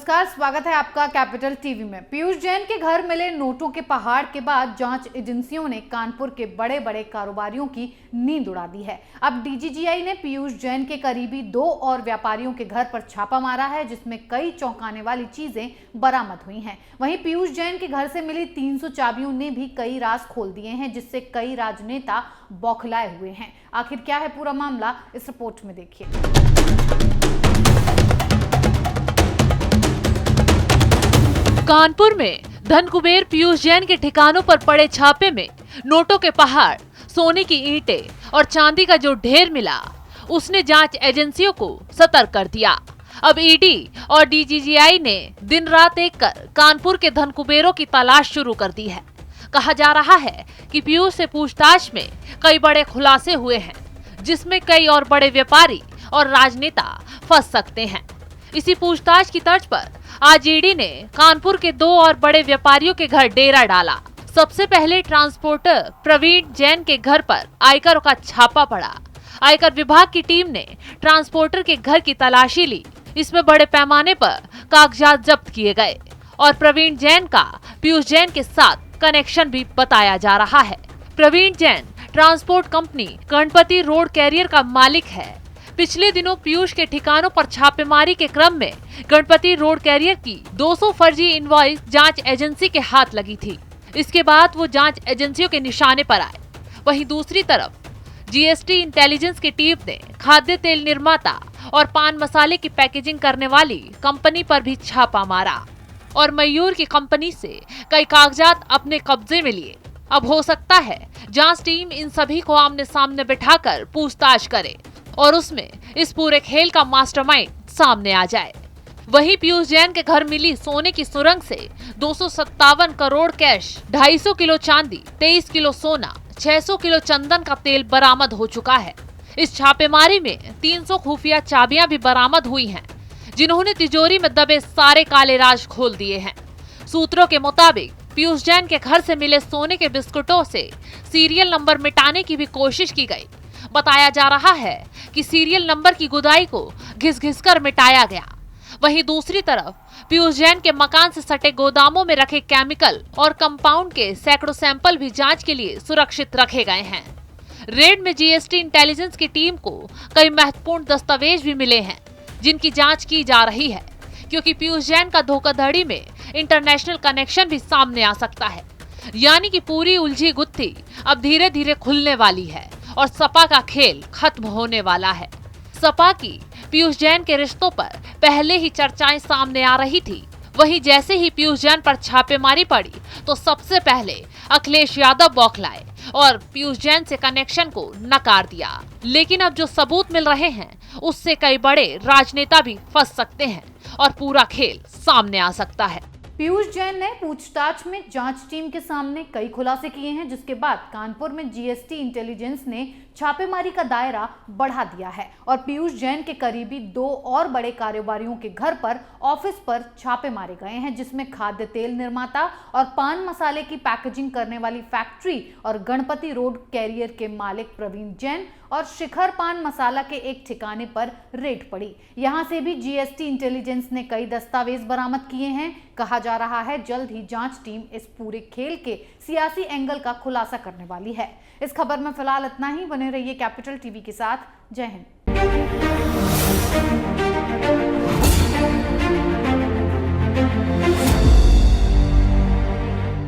नमस्कार, स्वागत है आपका कैपिटल टीवी में। पीयूष जैन के घर मिले नोटों के पहाड़ के बाद जांच एजेंसियों ने कानपुर के बड़े बड़े कारोबारियों की नींद उड़ा दी है। अब डीजीजीआई ने पीयूष जैन के करीबी 2 और व्यापारियों के घर पर छापा मारा है, जिसमें कई चौंकाने वाली चीजें बरामद हुई हैं। वहीं पीयूष जैन के घर से मिली 300 चाबियों ने भी कई राज खोल दिए हैं, जिससे कई राजनेता बौखलाए हुए हैं। आखिर क्या है पूरा मामला, इस रिपोर्ट में देखिए। कानपुर में धन कुबेर पीयूष जैन के ठिकानों पर पड़े छापे में नोटों के पहाड़, सोने की ईंटें और चांदी का जो ढेर मिला, उसने जांच एजेंसियों को सतर्क कर दिया। अब ईडी और डीजीजीआई ने दिन रात एक कर कानपुर के धन कुबेरों की तलाश शुरू कर दी है। कहा जा रहा है कि पीयूष से पूछताछ में कई बड़े खुलासे हुए हैं, जिसमें कई और बड़े व्यापारी और राजनेता फंस सकते हैं। इसी पूछताछ की तर्ज पर आज ईडी ने कानपुर के 2 और बड़े व्यापारियों के घर डेरा डाला। सबसे पहले ट्रांसपोर्टर प्रवीण जैन के घर पर आयकर का छापा पड़ा। आयकर विभाग की टीम ने ट्रांसपोर्टर के घर की तलाशी ली। इसमें बड़े पैमाने पर कागजात जब्त किए गए और प्रवीण जैन का पीयूष जैन के साथ कनेक्शन भी बताया जा रहा है। Praveen Jain transport company Ganpati road carrier का मालिक है। पिछले दिनों पीयूष के ठिकानों पर छापेमारी के क्रम में गणपति रोड कैरियर की 200 फर्जी इनवॉइस जांच एजेंसी के हाथ लगी थी। इसके बाद वो जांच एजेंसियों के निशाने पर आए। वहीं दूसरी तरफ जीएसटी इंटेलिजेंस की टीम ने खाद्य तेल निर्माता और पान मसाले की पैकेजिंग करने वाली कंपनी पर भी छापा मारा और मयूर की कंपनी से कई कागजात अपने कब्जे में लिए। अब हो सकता है जांच टीम इन सभी को आमने सामने बिठाकर पूछताछ करे और उसमें इस पूरे खेल का मास्टरमाइंड सामने आ जाए। वहीं पीयूष जैन के घर मिली सोने की सुरंग से 257 करोड़ कैश, 250 किलो चांदी, 23 किलो सोना, 600 किलो चंदन का तेल बरामद हो चुका है। इस छापेमारी में 300 खुफिया चाबियां भी बरामद हुई हैं, जिन्होंने तिजोरी में दबे सारे काले राज खोल दिए हैं। सूत्रों के मुताबिक पीयूष जैन के घर से मिले सोने के बिस्कुटों से सीरियल नंबर मिटाने की भी कोशिश की गई। बताया जा रहा है कि सीरियल नंबर की गुदाई को घिस-घिस कर मिटाया गया। वहीं दूसरी तरफ पीयूष जैन के मकान से सटे गोदामों में रखे केमिकल और कंपाउंड के सैकड़ों सैंपल भी जांच के लिए सुरक्षित रखे गए हैं। रेड में जीएसटी इंटेलिजेंस की टीम को कई महत्वपूर्ण दस्तावेज भी मिले हैं, जिनकी जांच की जा रही है, क्योंकि पीयूष जैन का धोखाधड़ी में इंटरनेशनल कनेक्शन भी सामने आ सकता है। यानी कि पूरी उलझी गुत्थी अब धीरे धीरे खुलने वाली है और सपा का खेल खत्म होने वाला है। सपा की पीयूष जैन के रिश्तों पर पहले ही चर्चाएं सामने आ रही थी। वहीं जैसे ही पीयूष जैन पर छापेमारी पड़ी तो सबसे पहले अखिलेश यादव बौखलाए और पीयूष जैन से कनेक्शन को नकार दिया। लेकिन अब जो सबूत मिल रहे हैं, उससे कई बड़े राजनेता भी फंस सकते हैं और पूरा खेल सामने आ सकता है। पीयूष जैन ने पूछताछ में जांच टीम के सामने कई खुलासे किए हैं, जिसके बाद कानपुर में जीएसटी इंटेलिजेंस ने छापेमारी का दायरा बढ़ा दिया है और पीयूष जैन के करीबी 2 और बड़े कारोबारियों के घर पर, ऑफिस पर छापे मारे गए हैं, जिसमें खाद्य तेल निर्माता और पान मसाले की पैकेजिंग करने वाली फैक्ट्री और गणपति रोड कैरियर के मालिक प्रवीण जैन और शिखर पान मसाला के एक ठिकाने पर रेड पड़ी। यहां से भी जीएसटी इंटेलिजेंस ने कई दस्तावेज बरामद किए हैं। कहा जा रहा है जल्द ही जांच टीम इस पूरे खेल के सियासी एंगल का खुलासा करने वाली है। इस खबर में फिलहाल इतना ही। बने रहिए कैपिटल टीवी के साथ। जय हिंद।